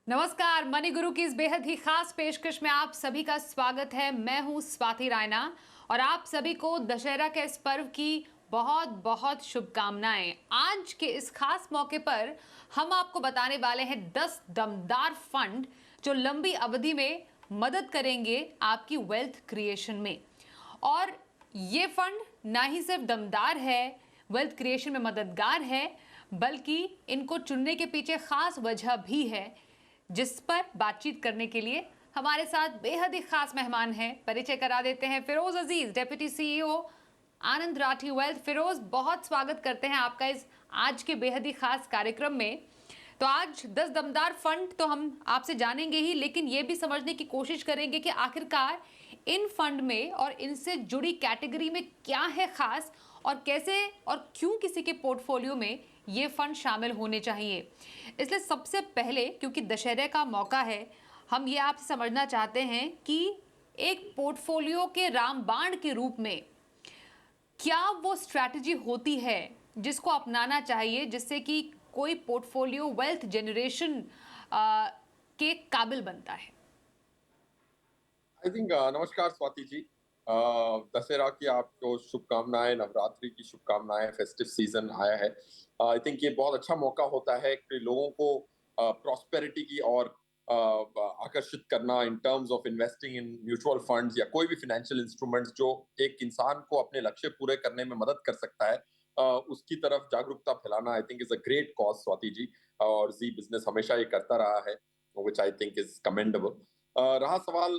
नमस्कार। मनी गुरु की इस बेहद ही खास पेशकश में आप सभी का स्वागत है। मैं हूं स्वाति रायना और आप सभी को दशहरा के इस पर्व की बहुत बहुत शुभकामनाएं। आज के इस खास मौके पर हम आपको बताने वाले हैं 10 दमदार फंड जो लंबी अवधि में मदद करेंगे आपकी वेल्थ क्रिएशन में। और ये फंड ना ही सिर्फ दमदार है, वेल्थ क्रिएशन में मददगार है, बल्कि इनको चुनने के पीछे खास वजह भी है, जिस पर बातचीत करने के लिए हमारे साथ बेहद ही खास मेहमान हैं। परिचय करा देते हैं फिरोज अजीज, डेप्यूटी सीईओ आनंद राठी वेल्थ। फिरोज, बहुत स्वागत करते हैं आपका इस आज के बेहद ही खास कार्यक्रम में। तो आज 10 दमदार फंड तो हम आपसे जानेंगे ही, लेकिन ये भी समझने की कोशिश करेंगे कि आखिरकार इन फंड में और इनसे जुड़ी कैटेगरी में क्या है खास, और कैसे और क्यों किसी के पोर्टफोलियो में ये फंड शामिल होने चाहिए। इसलिए सबसे पहले, क्योंकि दशहरे का मौका है, हम ये आपसे समझना चाहते हैं कि एक पोर्टफोलियो के रामबाण के रूप में क्या वो स्ट्रैटेजी होती है जिसको अपनाना चाहिए, जिससे कि कोई पोर्टफोलियो वेल्थ जनरेशन के काबिल बनता है। आई थिंक नमस्कार स्वाति जी। दशहरा की आपको शुभकामनाएं, नवरात्रि की शुभकामनाएं। फेस्टिव सीजन आया है। आई थिंक ये बहुत अच्छा मौका होता है कि लोगों को प्रॉस्पेरिटी की और आकर्षित करना इन terms of investing in mutual funds या कोई भी फाइनेंशियल इंस्ट्रूमेंट्स जो एक इंसान को अपने लक्ष्य पूरे करने में मदद कर सकता है। उसकी तरफ जागरूकता फैलाना I think is a great cause Swati ji. और जी बिजनेस हमेशा ये करता रहा है, which I think is commendable. रहा सवाल,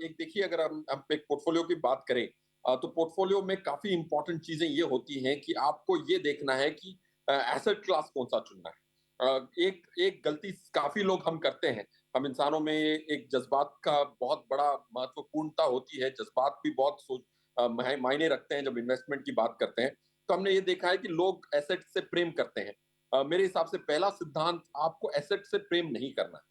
एक देखिए, अगर हम एक पोर्टफोलियो की बात करें, तो पोर्टफोलियो में काफी इंपॉर्टेंट चीजें ये होती हैं कि आपको ये देखना है कि एसेट क्लास कौन सा चुनना है। एक एक गलती काफी लोग हम करते हैं। हम इंसानों में एक जज्बात का बहुत बड़ा महत्वपूर्णता होती है। जज्बात भी बहुत मायने रखते हैं जब इन्वेस्टमेंट की बात करते हैं। तो हमने ये देखा है कि लोग एसेट से प्रेम करते हैं। मेरे हिसाब से पहला सिद्धांत, आपको एसेट से प्रेम नहीं करना है।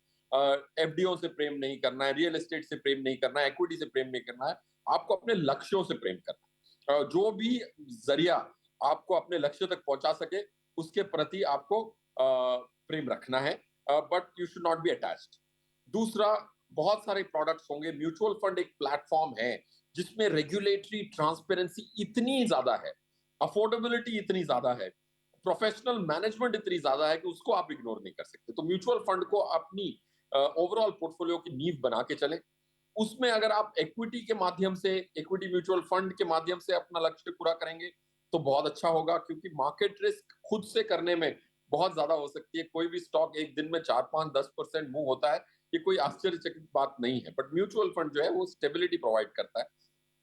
एफडीओ से प्रेम नहीं करना है, रियल एस्टेट से प्रेम नहीं करना है, इक्विटी से प्रेम नहीं करना है। आपको अपने लक्ष्यों से प्रेम करना है। जो भी जरिया आपको अपने लक्ष्य तक पहुंचा सके, उसके प्रति आपको प्रेम रखना है, but you should not be attached. दूसरा, बहुत सारे प्रोडक्ट्स होंगे। म्यूचुअल फंड एक प्लेटफॉर्म है जिसमें रेगुलेटरी ट्रांसपेरेंसी इतनी ज्यादा है, अफोर्डेबिलिटी इतनी ज्यादा है, प्रोफेशनल मैनेजमेंट इतनी ज्यादा है कि उसको आप इग्नोर नहीं कर सकते। तो म्यूचुअल फंड को अपनी ओवरऑल पोर्टफोलियो की नींव बना के चले। उसमें अगर आप इक्विटी के माध्यम से, इक्विटी म्यूचुअल फंड के माध्यम से अपना लक्ष्य पूरा करेंगे तो बहुत अच्छा होगा, क्योंकि मार्केट रिस्क खुद से करने में बहुत ज्यादा हो सकती है। कोई भी स्टॉक एक दिन में 4, 5, 10% मूव होता है, ये कोई आश्चर्यचकित बात नहीं है। बट म्यूचुअल फंड जो है वो स्टेबिलिटी प्रोवाइड करता है।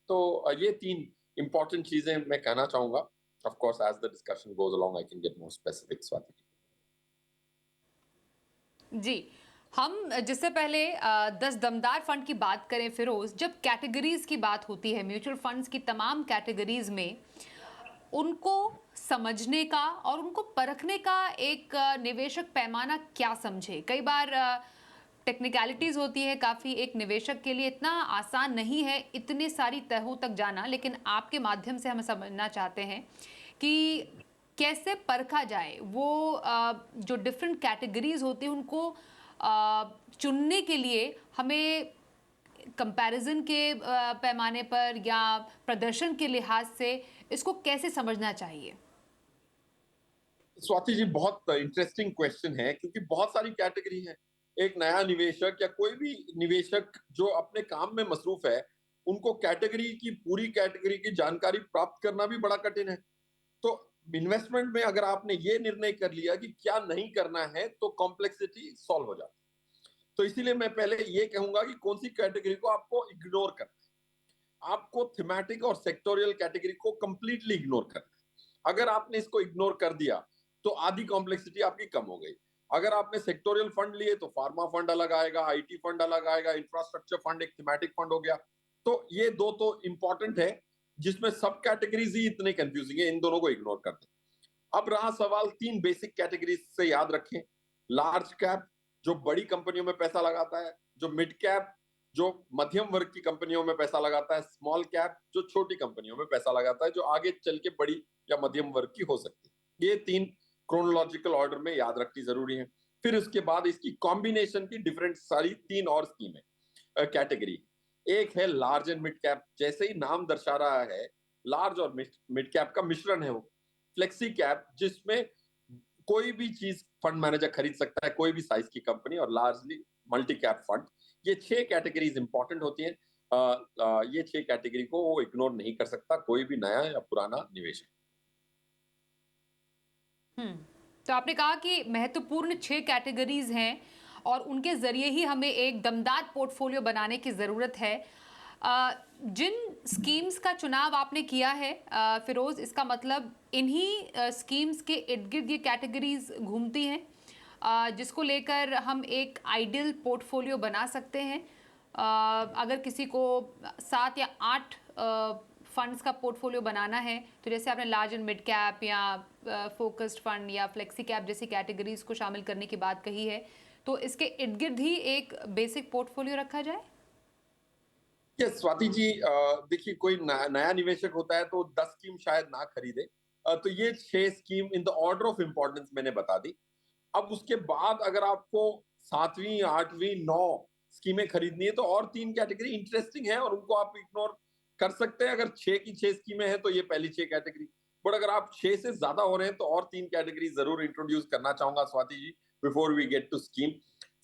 तो ये तीन इंपॉर्टेंट चीजें मैं कहना चाहूंगा। Of course as the discussion goes along I can get more specific, Swati. Ji, हम जिससे पहले 10 दमदार फंड की बात करें फिरोज, जब कैटेगरीज की बात होती है म्यूचुअल फंड्स की तमाम कैटेगरीज में, उनको समझने का और उनको परखने का एक निवेशक पैमाना क्या समझे। कई बार टेक्निकलिटीज होती है काफ़ी, एक निवेशक के लिए इतना आसान नहीं है इतने सारी तहों तक जाना, लेकिन आपके माध्यम से हम समझना चाहते हैं कि कैसे परखा जाए वो जो डिफरेंट कैटेगरीज होती हैं उनको चुनने के लिए हमें कंपैरिजन के पैमाने पर या प्रदर्शन के लिहाज से इसको कैसे समझना चाहिए। स्वाति जी, बहुत इंटरेस्टिंग क्वेश्चन है, क्योंकि बहुत सारी कैटेगरी है। एक नया निवेशक या कोई भी निवेशक जो अपने काम में मसरूफ है, उनको कैटेगरी की, पूरी कैटेगरी की जानकारी प्राप्त करना भी बड़ा कठिन है। तो इन्वेस्टमेंट में अगर आपने ये निर्णय कर लिया कि क्या नहीं करना है, तो कॉम्प्लेक्सिटी सॉल्व हो जाती है। तो इसीलिए मैं पहले ये कहूंगा कि कौन सी कैटेगरी को आपको इग्नोर करना है। आपको थीमेटिक और सेक्टोरियल कैटेगरी को कंप्लीटली इग्नोर करना है। अगर आपने इसको इग्नोर कर दिया तो आधी कॉम्प्लेक्सिटी आपकी कम हो गई। अगर आपने सेक्टोरियल फंड लिए तो फार्मा फंड अलग आएगा, आईटी फंड अलग आएगा, इंफ्रास्ट्रक्चर फंड एक थीमेटिक फंड हो गया। तो ये दो तो इंपॉर्टेंट है, जिसमें सब कैटेगरीज ही इतने कंफ्यूजिंग है, इन दोनों को इग्नोर कर दें। अब रहा सवाल, तीन बेसिक कैटेगरीज से याद रखें। लार्ज कैप, जो बड़ी कंपनियों में पैसा लगाता है। जो मिड कैप, जो मध्यम वर्ग की कंपनियों में पैसा लगाता है। स्मॉल कैप, जो छोटी कंपनियों में पैसा लगाता है, जो आगे चल के बड़ी या मध्यम वर्ग की हो सकती है। ये तीन क्रोनोलॉजिकल ऑर्डर में याद रखनी जरूरी है। फिर उसके बाद इसकी कॉम्बिनेशन की डिफरेंट सारी 3 और स्कीमें कैटेगरी। एक है लार्ज एंड मिड कैप, जैसे ही नाम दर्शा रहा है, लार्ज और मिड कैप का मिश्रण है वो। फ्लेक्सी कैप, जिसमें कोई भी चीज फंड मैनेजर खरीद सकता है, कोई भी साइज की कंपनी, और लार्जली मल्टी कैप फंड। ये 6 कैटेगरीज इंपॉर्टेंट होती हैं। ये 6 कैटेगरी को वो इग्नोर नहीं कर सकता कोई भी नया या पुराना निवेशक। तो आपने कहा कि महत्वपूर्ण 6 कैटेगरीज हैं और उनके जरिए ही हमें एक दमदार पोर्टफोलियो बनाने की ज़रूरत है। जिन स्कीम्स का चुनाव आपने किया है फिरोज, इसका मतलब इन्हीं स्कीम्स के इर्द गिर्द ये कैटेगरीज घूमती हैं, जिसको लेकर हम एक आइडियल पोर्टफोलियो बना सकते हैं। अगर किसी को 7 या 8 फंड्स का पोर्टफोलियो बनाना है, तो जैसे आपने लार्ज एंड मिड कैप या फोकस्ड फंड या फ्लेक्सी कैप जैसी कैटेगरीज को शामिल करने की बात कही है, तो इसके इर्द गिर्द ही एक बेसिक पोर्टफोलियो रखा जाए। यस स्वाति जी, देखिए कोई नया निवेशक होता है तो 10 स्कीम शायद ना खरीदे। तो ये 6 scheme in the order of importance मैंने बता दी। अब उसके बाद अगर आपको 7वीं 8वीं 9 स्कीमें खरीदनी है तो और 3 कैटेगरी इंटरेस्टिंग है और उनको आप इग्नोर कर सकते हैं। अगर 6 की 6 स्कीमें हैं तो ये पहली 6 कैटेगरी। बट अगर आप 6 से ज्यादा हो रहे हैं तो और 3 कैटेगरी जरूर इंट्रोड्यूस करना चाहूंगा Swati ji, before we get to scheme.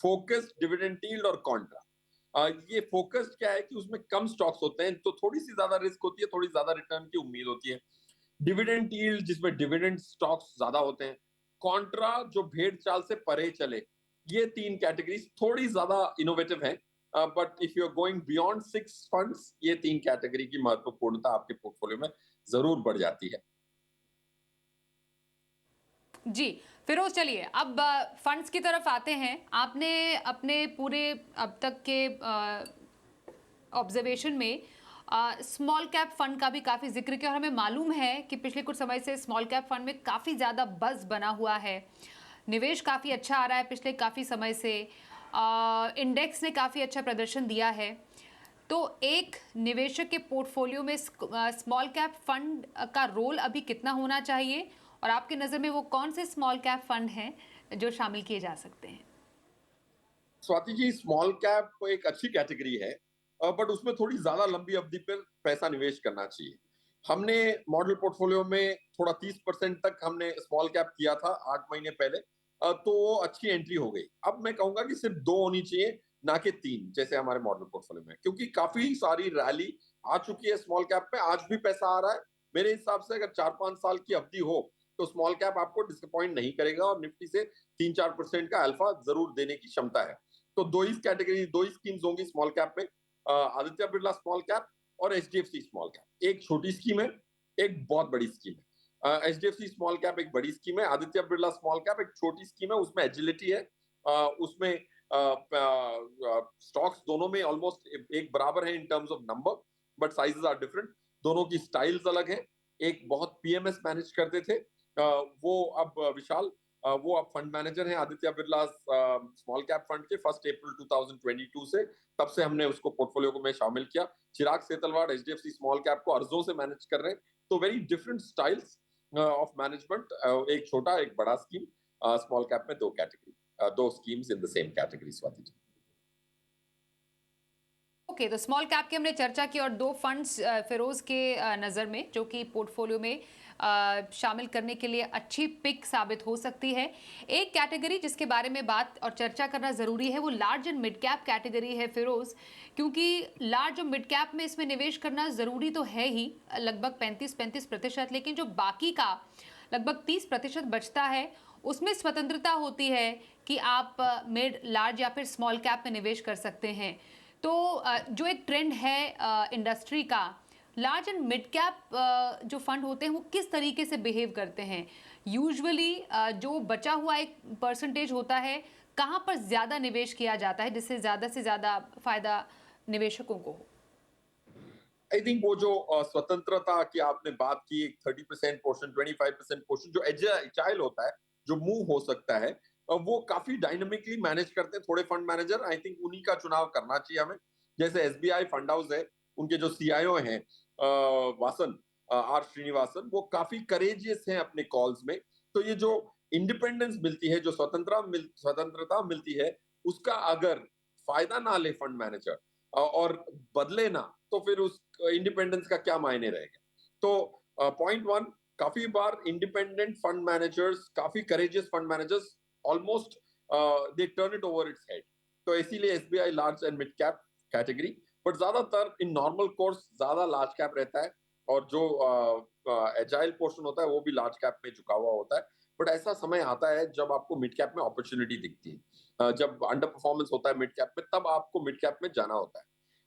Focused, dividend yield और कॉन्ट्रा। ये फोकस्ड क्या है कि उसमें कम स्टॉक्स होते हैं तो थोड़ी सी ज्यादा रिस्क होती है, थोड़ी ज्यादा रिटर्न की उम्मीद होती है। डिविडेंड यील्ड, जिसमें डिविडेंड स्टॉक्स ज्यादा होते हैं। कॉन्ट्रा, जो भेड़ चाल से परे चले। ये 3 कैटेगरीज थोड़ी ज्यादा इनोवेटिव है। But if you are going beyond 6 funds, ये 3 कैटेगरी की महत्वपूर्णता आपके पोर्टफोलियो में जरूर बढ़ जाती है। जी फिरोज, चलिए अब फंड्स की तरफ आते हैं। आपने अपने पूरे अब तक के ऑब्जर्वेशन में स्मॉल कैप फंड का भी काफ़ी जिक्र किया और हमें मालूम है कि पिछले कुछ समय से स्मॉल कैप फंड में काफ़ी ज़्यादा बज़ बना हुआ है। निवेश काफ़ी अच्छा आ रहा है पिछले काफ़ी समय से। इंडेक्स ने काफ़ी अच्छा प्रदर्शन दिया है। तो एक निवेशक के पोर्टफोलियो में स्मॉल कैप फंड का रोल अभी कितना होना चाहिए, और आपकी नज़र में वो कौन से स्मॉल कैप फंड हैं जो शामिल किए जा सकते हैं? स्वाति जी, स्मॉल कैप एक अच्छी कैटेगरी है, बट उसमें थोड़ी ज्यादा लंबी अवधि पर पैसा निवेश करना चाहिए। हमने मॉडल पोर्टफोलियो में थोड़ा 30% तक हमने स्मॉल कैप किया था 8 महीने पहले। तो वो अच्छी एंट्री हो गई। अब मैं कहूंगा कि सिर्फ 2 होनी चाहिए, ना कि 3 जैसे हमारे मॉडल पोर्टफोलियो में, क्योंकि काफी सारी रैली आ चुकी है स्मॉल कैप में। आज भी पैसा आ रहा है। मेरे हिसाब से अगर 4-5 साल की अवधि हो तो स्मॉल कैप आपको डिसअपॉइंट नहीं करेगा और निफ्टी से 3-4% का अल्फा जरूर देने की क्षमता है। तो 2 ही कैटेगरी, 2 ही स्कीम्स होंगी स्मॉल कैप में। आदित्य बिरला स्मॉल कैप और एचडीएफसी स्मॉल कैप। एक छोटी स्कीम है, एक बहुत बड़ी स्कीम है। एचडीएफसी स्मॉल कैप एक बड़ी स्कीम है, आदित्य बिरला स्मॉल कैप एक छोटी स्कीम है। उसमें एजिलिटी है। उसमें स्टॉक्स दोनों में ऑलमोस्ट एक बराबर है in terms of number, but sizes are different. दोनों की स्टाइल्स अलग है। एक बहुत पीएमएस मैनेज करते थे, वो अब विशाल, वो अब फंड मैनेजर हैं Aditya Birla small cap fund के 1 अप्रैल 2022 से। तब से हमने उसको पोर्टफोलियो को में शामिल किया। Chirag Setalvad HDFC small cap को अर्जों से मैनेज कर रहे हैं। तो very different styles of management. एक छोटा एक बड़ा स्कीम। स्मॉल कैप में 2 category, 2 schemes in the same category Swati ji. Okay, तो स्मॉल कैप की हमने चर्चा की और 2 फंड्स फिरोज के नज़र में जो कि पोर्टफोलियो में शामिल करने के लिए अच्छी पिक साबित हो सकती है। एक कैटेगरी जिसके बारे में बात और चर्चा करना ज़रूरी है वो large and mid cap category है फिरोज, क्योंकि लार्ज और मिड कैप में इसमें निवेश करना ज़रूरी तो है ही, लगभग 35%, लेकिन जो बाकी का लगभग 30% बचता है उसमें स्वतंत्रता होती है कि आप मिड, लार्ज या फिर स्मॉल कैप में निवेश कर सकते हैं। तो जो एक ट्रेंड है इंडस्ट्री का, लार्ज एंड मिड कैप जो फंड होते हैं वो किस तरीके से बिहेव करते हैं? यूजुअली जो बचा हुआ एक परसेंटेज होता है, कहाँ पर ज़्यादा निवेश किया जाता है जिससे ज़्यादा से ज़्यादा फायदा निवेशकों को हो? आई थिंक वो जो स्वतंत्रता की आपने बात की, 30% पोर्शन, 25% पोर्शन जो एजाइल होता है, जो मूव हो सकता है, वो काफी डायनामिकली मैनेज करते हैं थोड़े फंड मैनेजर। आई थिंक उन्हीं का चुनाव करना चाहिए हमें। जैसे एसबीआई फंड हाउस है, उनके जो सीआईओ हैं वासन, आर श्रीनिवासन, वो काफी करेजियस हैं अपने कॉल्स में। तो ये जो इंडिपेंडेंस मिलती है, जो स्वतंत्रता मिलती है, उसका अगर फायदा ना ले फंड मैनेजर और बदले ना, तो फिर उस इंडिपेंडेंस का क्या मायने रहेगा। तो पॉइंट वन, काफी बार इंडिपेंडेंट फंड मैनेजर्स, काफी courageous fund managers, almost they turn it over its head. तो इसीलिए SBI large and mid cap category, but ज्यादातर इन नॉर्मल कोर्स ज्यादा लार्ज कैप रहता है, और जो एजाइल पोर्शन होता है वो भी लार्ज कैप में झुका हुआ होता है। बट ऐसा समय आता है जब आपको मिड कैप में अपॉर्चुनिटी दिखती है, जब अंडर परफॉर्मेंस होता है मिड कैप में, तब आपको मिड कैप में जाना होता है।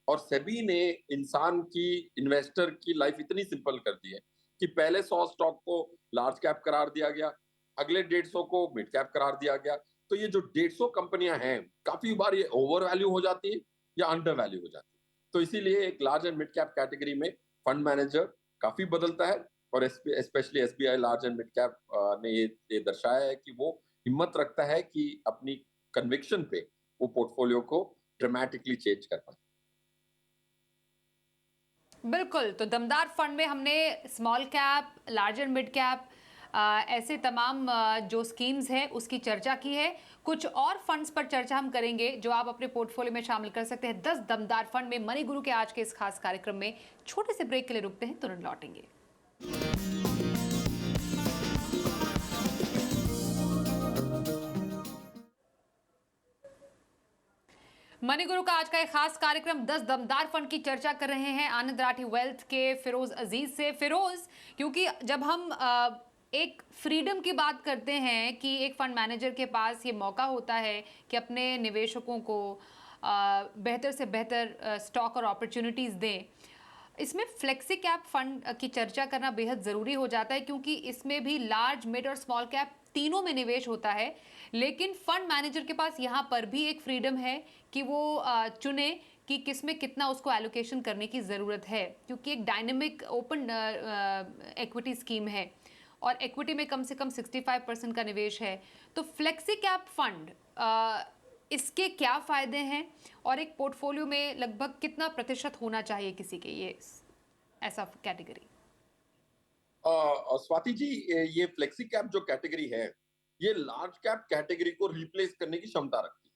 और सेबी ने इंसान की, इन्वेस्टर की लाइफ इतनी सिंपल कर दी है कि पहले 100 स्टॉक को लार्ज कैप करार दिया गया, अगले 150 को मिड कैप करार दिया गया। तो ये जो 150 कंपनियां हैं, काफी बार ये ओवर वैल्यू हो जाती है या अंडर वैल्यू हो जाती है। तो इसीलिए एक large and mid cap category में फंड मैनेजर काफी बदलता है, और specially SBI large and mid cap ने ये दर्शाया है कि वो हिम्मत रखता है कि अपनी कन्विक्शन पे वो पोर्टफोलियो को ड्रामेटिकली चेंज कर पाए। बिल्कुल, तो दमदार फंड में हमने small cap, large and mid cap, ऐसे तमाम जो स्कीम्स हैं उसकी चर्चा की है। कुछ और फंड्स पर चर्चा हम करेंगे जो आप अपने पोर्टफोलियो में शामिल कर सकते हैं 10 दमदार फंड में। मनी गुरु के आज के इस खास कार्यक्रम में छोटे से ब्रेक के लिए रुकते हैं, तुरंत लौटेंगे। मनी गुरु का आज का एक खास कार्यक्रम 10 दमदार फंड की चर्चा कर रहे हैं आनंद राठी वेल्थ के फिरोज अजीज से। फिरोज, क्योंकि जब हम एक फ्रीडम की बात करते हैं कि एक फंड मैनेजर के पास ये मौका होता है कि अपने निवेशकों को बेहतर से बेहतर स्टॉक और अपॉर्चुनिटीज़ दें, इसमें फ्लेक्सी कैप फंड की चर्चा करना बेहद ज़रूरी हो जाता है, क्योंकि इसमें भी लार्ज, मिड और स्मॉल कैप तीनों में निवेश होता है। लेकिन फंड मैनेजर के पास यहाँ पर भी एक फ्रीडम है कि वो चुने कि किस में कितना उसको एलोकेशन करने की ज़रूरत है, क्योंकि एक डायनेमिक ओपन इक्विटी स्कीम है और इक्विटी में कम से कम 65% का निवेश है। तो फ्लेक्सी कैप फंड, इसके क्या फ़ायदे हैं और एक पोर्टफोलियो में लगभग कितना प्रतिशत होना चाहिए किसी के ये ऐसा कैटेगरी? स्वाति जी, ये फ्लेक्सी कैप जो कैटेगरी है, ये लार्ज कैप कैटेगरी को रिप्लेस करने की क्षमता रखती है।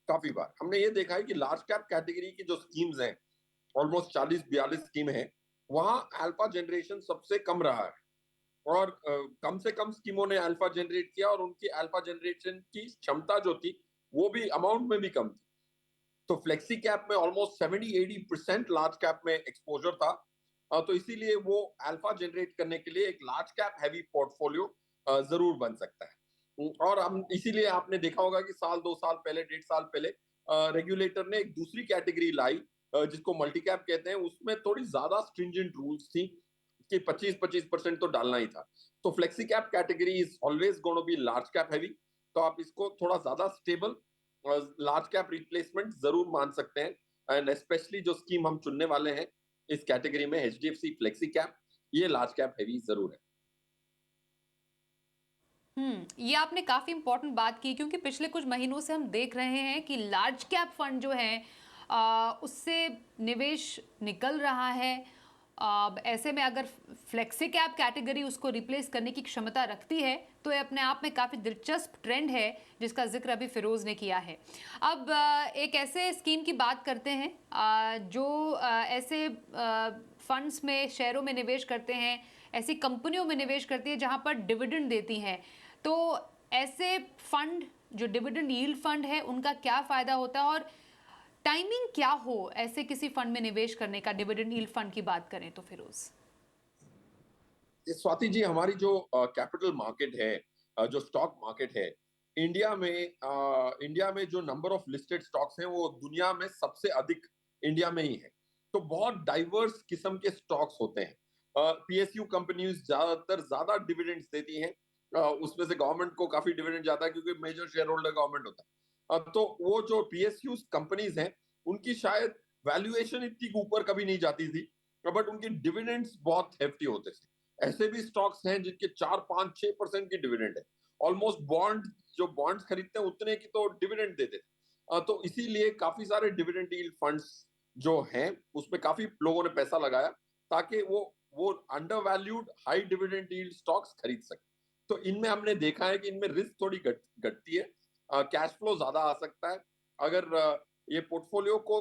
काफी बार हमने ये देखा है कि लार्ज कैप कैटेगरी की जो स्कीम्स हैं, ऑलमोस्ट 40-42 स्कीम है, वहां अल्फा जनरेशन सबसे कम रहा है, और कम से कम स्कीमों ने अल्फा जनरेट किया, और उनकी अल्फा जनरेशन की क्षमता जो थी वो भी अमाउंट में भी कम थी। तो फ्लेक्सी कैप में ऑलमोस्ट 70-80% लार्ज कैप में एक्सपोजर था। तो इसीलिए वो अल्फा जनरेट करने के लिए एक लार्ज कैप हैवी पोर्टफोलियो जरूर बन सकता है। और हम इसीलिए आपने देखा होगा कि साल 2 साल पहले, 1.5 साल पहले रेगुलेटर ने एक दूसरी कैटेगरी लाई, जिसको मल्टी कैप कहते हैं। उसमें थोड़ी ज्यादा स्ट्रिंजेंट रूल्स थी कि 25-25% तो डालना ही था। तो flexi cap category is always gonna be large cap heavy. तो आप इसको थोड़ा ज्यादा स्टेबल लार्ज कैप रिप्लेसमेंट जरूर मान सकते हैं। एंड स्पेशली जो स्कीम हम चुनने वाले हैं इस कैटेगरी में, एचडीएफसी फ्लेक्सी कैप, ये लार्ज कैप हैवी जरूर है। ये आपने काफ़ी इंपॉर्टेंट बात की, क्योंकि पिछले कुछ महीनों से हम देख रहे हैं कि लार्ज कैप फंड जो है उससे निवेश निकल रहा है। अब ऐसे में अगर फ्लेक्सी कैप कैटेगरी उसको रिप्लेस करने की क्षमता रखती है तो ये अपने आप में काफ़ी दिलचस्प ट्रेंड है जिसका जिक्र अभी फिरोज ने किया है। अब एक ऐसे स्कीम की बात करते हैं जो ऐसे फंड्स में, शेयरों में निवेश करते हैं, ऐसी कंपनियों में निवेश करती है जहां पर डिविडेंड देती हैं। तो ऐसे फंड जो डिविडेंड यील्ड फंड है उनका क्या फ़ायदा होता है और टाइमिंग क्या हो ऐसे किसी फंड में निवेश करने का, डिविडेंड यील्ड फंड की बात करें तो फिरोज? स्वाति जी, हमारी जो कैपिटल मार्केट है, जो स्टॉक मार्केट है, इंडिया में जो नंबर ऑफ लिस्टेड स्टॉक्स हैं वो दुनिया में सबसे अधिक इंडिया में ही है। तो बहुत डाइवर्स किस्म के स्टॉक्स होते हैं। पीएसयू कंपनीज ज्यादातर ज्यादा डिविडेंड्स देती हैं। उसमें से गवर्नमेंट को काफी डिविडेंड जाता है क्योंकि मेजर शेयर होल्डर गवर्नमेंट होता है। तो वो जो पीएसयू कंपनीज हैं उनकी शायद वैल्यूएशन इतनी ऊपर कभी नहीं जाती थी, बट उनके डिविडेंड्स बहुत हेफ्टी होते थे। ऐसे भी स्टॉक्स हैं जिनके 4-5-6% की डिविडेंड है। ऑलमोस्ट जो बॉन्ड्स खरीदते हैं उतने की तो डिविडेंड देते थे। तो इसीलिए काफी सारे डिविडेंड यील्ड फंड्स जो हैं उसमें काफी लोगों ने पैसा लगाया ताकि वो under valued high dividend yield stocks खरीद सके। तो इनमें हमने देखा है कि इनमें रिस्क थोड़ी घटती है, कैश फ्लो ज्यादा आ सकता है। अगर ये पोर्टफोलियो को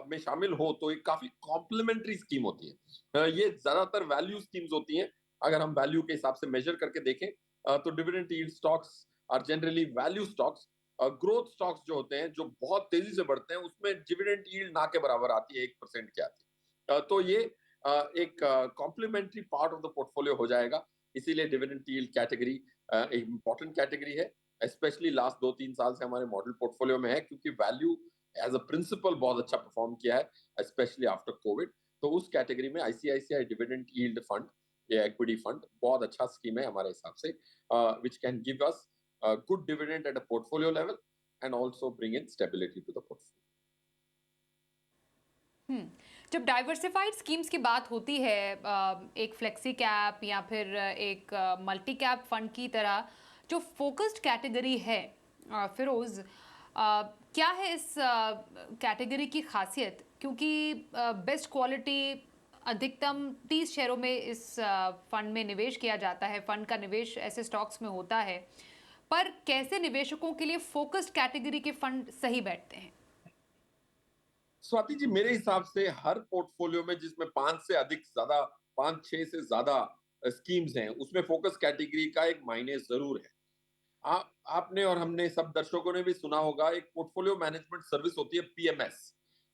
में शामिल हो तो ये काफी कॉम्प्लीमेंट्री स्कीम होती है। ये ज्यादातर वैल्यू स्कीम्स होती हैं। अगर हम वैल्यू के हिसाब से मेजर करके देखें तो dividend yield stocks are generally value stocks. Growth stocks जो होते हैं, जो बहुत तेजी से बढ़ते हैं, उसमें डिविडेंड यील्ड ना के बराबर आती है, 1% की आती है। तो ये एक complementary part of the portfolio हो जाएगा। इसीलिए डिविडेंड यील्ड कैटेगरी एक इंपॉर्टेंट कैटेगरी है, स्पेशली लास्ट 2-3 साल से हमारे मॉडल पोर्टफोलियो में है, क्योंकि वैल्यू एज अ प्रिंसिपल बहुत अच्छा परफॉर्म किया है, स्पेशली आफ्टर कोविड। तो उस कैटेगरी में आईसीआईसीआई डिविडेंड यील्ड फंड या इक्विटी फंड बहुत अच्छा स्कीम है हमारे हिसाब से, which can give us good dividend at a portfolio level and also bring in stability to the portfolio. जब डाइवर्सिफाइड स्कीम्स की बात होती है, एक फ्लेक्सी कैप या फिर एक मल्टी कैप फंड की तरह, जो फोकस्ड कैटेगरी है, फिरोज, क्या है इस कैटेगरी की खासियत? क्योंकि बेस्ट क्वालिटी अधिकतम 30 शेयरों में इस फंड में निवेश किया जाता है, फंड का निवेश ऐसे स्टॉक्स में होता है, पर कैसे निवेशकों के लिए फोकस्ड कैटेगरी के फंड सही बैठते हैं? स्वाति जी, मेरे हिसाब से हर पोर्टफोलियो में जिसमें 5-6 से ज्यादा स्कीम्स हैं, उसमें फोकस कैटेगरी का एक मायने जरूर है। आपने और हमने सब दर्शकों ने भी सुना होगा, एक पोर्टफोलियो मैनेजमेंट सर्विस होती है पीएमएस,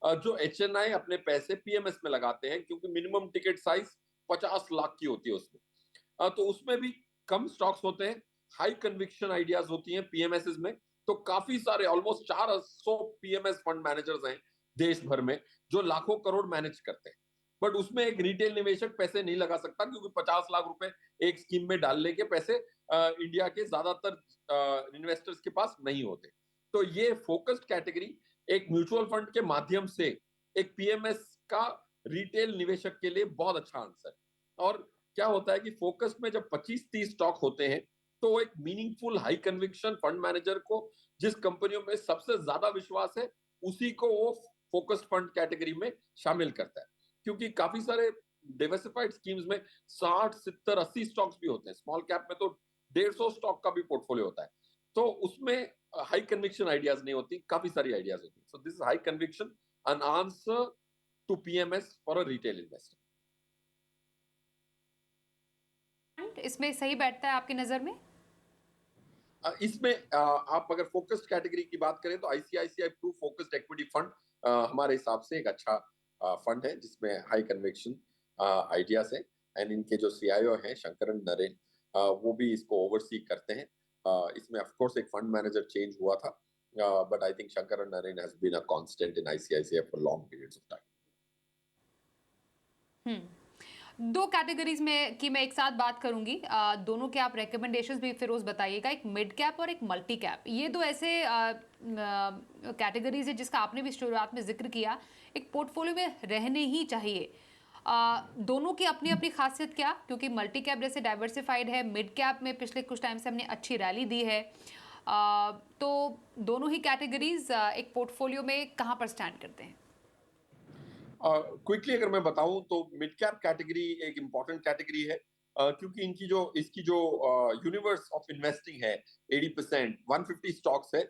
जो एचएनआई अपने पैसे पीएमएस में लगाते हैं, क्योंकि मिनिमम टिकट साइज 50 लाख की होती है उसमें। तो उसमें भी कम स्टॉक्स होते हैं, हाई कन्विक्शन आइडियाज होती हैं पीएमएस में। तो काफी सारे ऑलमोस्ट 400 पीएमएस फंड मैनेजर्स हैं देश भर में, जो लाखों करोड़ मैनेज करते हैं। बट उसमें एक रिटेल निवेशक पैसे नहीं लगा सकता, क्योंकि 50 लाख रुपए एक स्कीम में डालने के पैसे इंडिया के ज्यादातर इन्वेस्टर्स के पास नहीं होते। तो ये फोकस्ड कैटेगरी एक म्यूचुअल फंड के माध्यम से एक पीएमएस का रिटेल निवेशक के लिए बहुत अच्छा आंसर है। और क्या होता है कि फोकस में जब 25-30 स्टॉक होते हैं, तो एक meaningful high conviction fund manager को जिस कंपनियों में सबसे ज्यादा विश्वास है, उसी को वो फोकस्ड फंड कैटेगरी में शामिल करता है। क्योंकि काफी सारे डाइवर्सिफाइड स्कीम्स में 60, 70, 80 स्टॉक्स भी होते हैं। स्मॉल कैप में तो 150 स्टॉक का भी पोर्टफोलियो होता है। तो उसमें हाई कन्विक्शन आइडियाज नहीं होती, काफी सारी आइडियाज होती है। So this high conviction an answer to PMS for a retail investor. इसमें सही बैठता है आपकी नजर में? इसमें आप अगर फोकस्ड कैटेगरी की बात करें तो ICICI Pru focused equity fund हमारे हिसाब से एक अच्छा फंड है, जिसमें हाई कन्विक्शन आइडियाज है। एंड इनके जो सीआईओ हैं शंकरन नरेन, वो भी इसको ओवरसी करते हैं। इसमें ऑफ कोर्स एक फंड मैनेजर चेंज हुआ था, but I think Shankaran Naren has been a constant in ICICI for long periods of time. दो कैटेगरीज में की मैं एक साथ बात करूंगी, दोनों के आप रिकमेंडेशंस भी फिरोज बताइएगा, एक मिड कैप और एक मल्टी कैप। ये दो ऐसे कैटेगरीज है जिसका आपने भी शुरुआत में जिक्र किया, एक पोर्टफोलियो में रहने ही चाहिए। दोनों की अपनी अपनी खासियत क्या? क्योंकि मल्टी कैप जैसे डाइवर्सिफाइड है, मिड कैप में पिछले कुछ टाइम से हमने अच्छी रैली दी है, तो दोनों ही कैटेगरीज एक पोर्टफोलियो में कहाँ पर स्टैंड करते हैं? क्विकली अगर मैं बताऊं तो मिड कैप कैटेगरी एक इंपॉर्टेंट कैटेगरी है, क्योंकि इसकी जो यूनिवर्स ऑफ इन्वेस्टिंग है 80%, 150 स्टॉक्स है,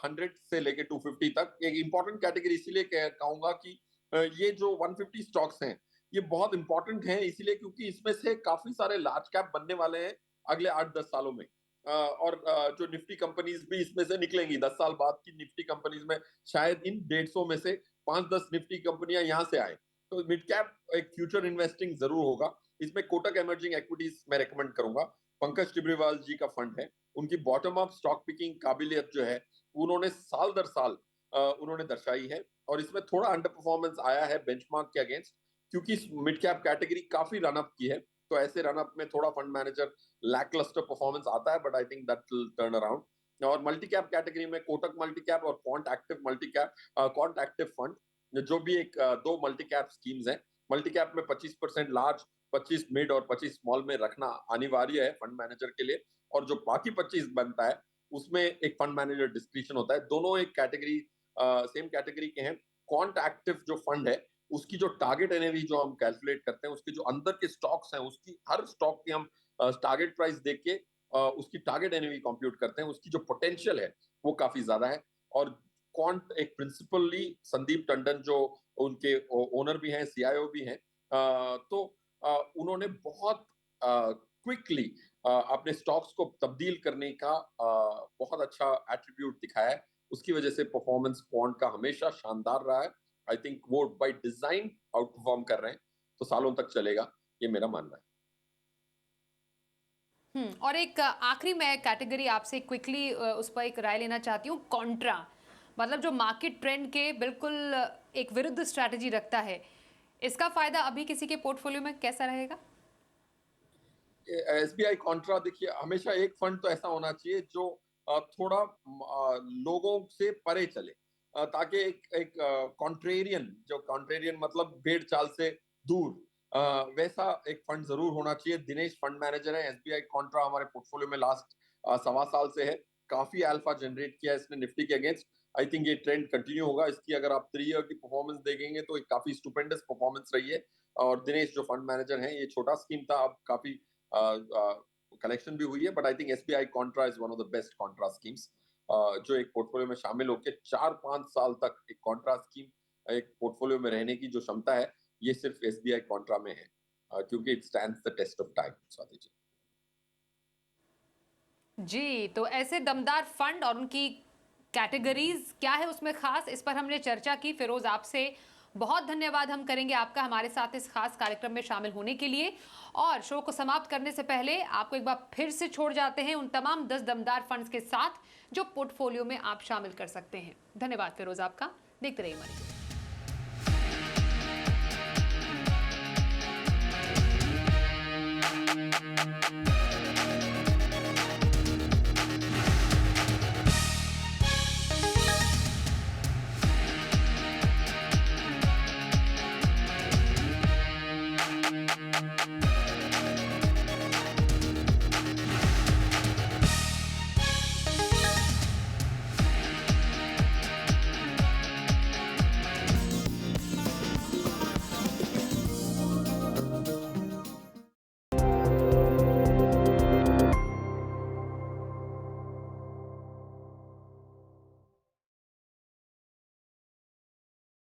100 से लेके 250 तक। एक इंपॉर्टेंट कैटेगरी इसीलिए कहूंगा कि ये जो 150 स्टॉक्स हैं, ये बहुत इंपॉर्टेंट हैं, इसीलिए क्योंकि इसमें से काफी सारे लार्ज कैप बनने वाले हैं अगले 8-10 सालों में। और जो निफ्टी कंपनीज भी इसमें से निकलेंगी 10 साल बाद की निफ्टी कंपनीज में, शायद इन 150 में से 5-10 निफ्टी कंपनियां यहां से आए। तो मिड कैप एक फ्यूचर इन्वेस्टिंग जरूर होगा। इसमें कोटक इमर्जिंग इक्विटीज मैं रेकमेंड करूंगा, पंकज टिब्रीवाल जी का फंड है। उनकी बॉटम अप स्टॉक पिकिंग काबिलियत जो है, उन्होंने साल दर साल उन्होंने दर्शाई है। और इसमें थोड़ा अंडर परफॉर्मेंस आया है बेंचमार्क के अगेंस्ट, क्योंकि मिड कैप कैटेगरी काफी रनअप की है। तो ऐसे रनअप में थोड़ा फंड मैनेजर लैकलस्टर परफॉर्मेंस आता है, but I think that will turn around. और मल्टी कैप कैटेगरी में कोटक मल्टी कैप और quant active multi cap, quant active fund, जो भी एक दो मल्टी कैप स्कीम्स हैं। मल्टी कैप में 25% लार्ज, 25 मिड और 25 स्मॉल में रखना अनिवार्य है फंड मैनेजर के लिए। और जो बाकी 25 बनता है, उसमें एक फंड मैनेजर डिस्क्रिप्शन होता है। दोनों एक कैटेगरी, सेम कैटेगरी के हैं। क्वांट एक्टिव जो फंड है, उसकी जो टारगेट एनएवी जो हम कैलकुलेट करते हैं, उसके जो अंदर के स्टॉक्स हैं, उसकी हर स्टॉक की हम टारगेट प्राइस देख के उसकी टारगेट एनएवी कंप्यूट करते हैं, उसकी जो पोटेंशियल है वो काफी ज्यादा है। और क्वांट एक प्रिंसिपली संदीप टंडन जो उनके ओनर भी हैं, सीआईओ भी हैं, तो उन्होंने बहुत क्विकली अपने स्टॉक्स को तब्दील करने का बहुत अच्छा एट्रीब्यूट दिखाया है। उसकी वजह से परफॉर्मेंस क्वांट का हमेशा शानदार रहा है। आई थिंक वो बाय डिजाइन आउट परफॉर्म कर रहे हैं, तो सालों तक चलेगा, ये मेरा मानना है। और एक आखिरी मैं कैटेगरी आपसे क्विकली उस पर एक राय लेना चाहती हूँ, कॉन्ट्रा। मतलब जो मार्केट ट्रेंड के बिल्कुल एक विरुद्ध स्ट्रैटेजी रखता है, इसका फायदा अभी किसी के पोर्टफोलियो में कैसा रहेगा? एसबीआई कॉन्ट्रा, देखिए हमेशा एक फंड तो ऐसा होना चाहिए जो थोड़ा लोगों से परे चले, ताकि एक कॉन्ट्रेरियन, जो कॉन्ट्रेरियन मतलब भेड़ चाल से दूर, वैसा एक फंड जरूर होना चाहिए। दिनेश फंड मैनेजर है, एसबीआई कॉन्ट्रा हमारे पोर्टफोलियो में लास्ट 1.25 साल से है। काफी अल्फा जनरेट किया है इसने निफ्टी के अगेंस्ट। आई थिंक ये ट्रेंड कंटिन्यू होगा। इसकी अगर आप 3 ईयर की परफॉर्मेंस देखेंगे तो एक काफी स्टुपेंडस परफॉर्मेंस रही है। और दिनेश जो फंड मैनेजर हैं, ये छोटा स्कीम था, अब काफी कलेक्शन भी हुई है। But I think SBI Contra is one of the best Contra schemes, जो एक पोर्टफोलियो में शामिल होकर 4-5 साल तक एक कॉन्ट्रा स्कीम एक पोर्टफोलियो में रहने की जो क्षमता है, ये सिर्फ एसबीआई कॉन्ट्रा में है, क्योंकि it stands the test of time. Swati ji, ji, तो ऐसे दमदार फंड और उनकी कैटेगरीज क्या है उसमें खास, इस पर हमने चर्चा की। फिरोज, आपसे बहुत धन्यवाद हम करेंगे आपका हमारे साथ इस खास कार्यक्रम में शामिल होने के लिए। और शो को समाप्त करने से पहले आपको एक बार फिर से छोड़ जाते हैं उन तमाम 10 दमदार फंड्स के साथ जो पोर्टफोलियो में आप शामिल कर सकते हैं। धन्यवाद फिरोज आपका। देखते रहिए हमारी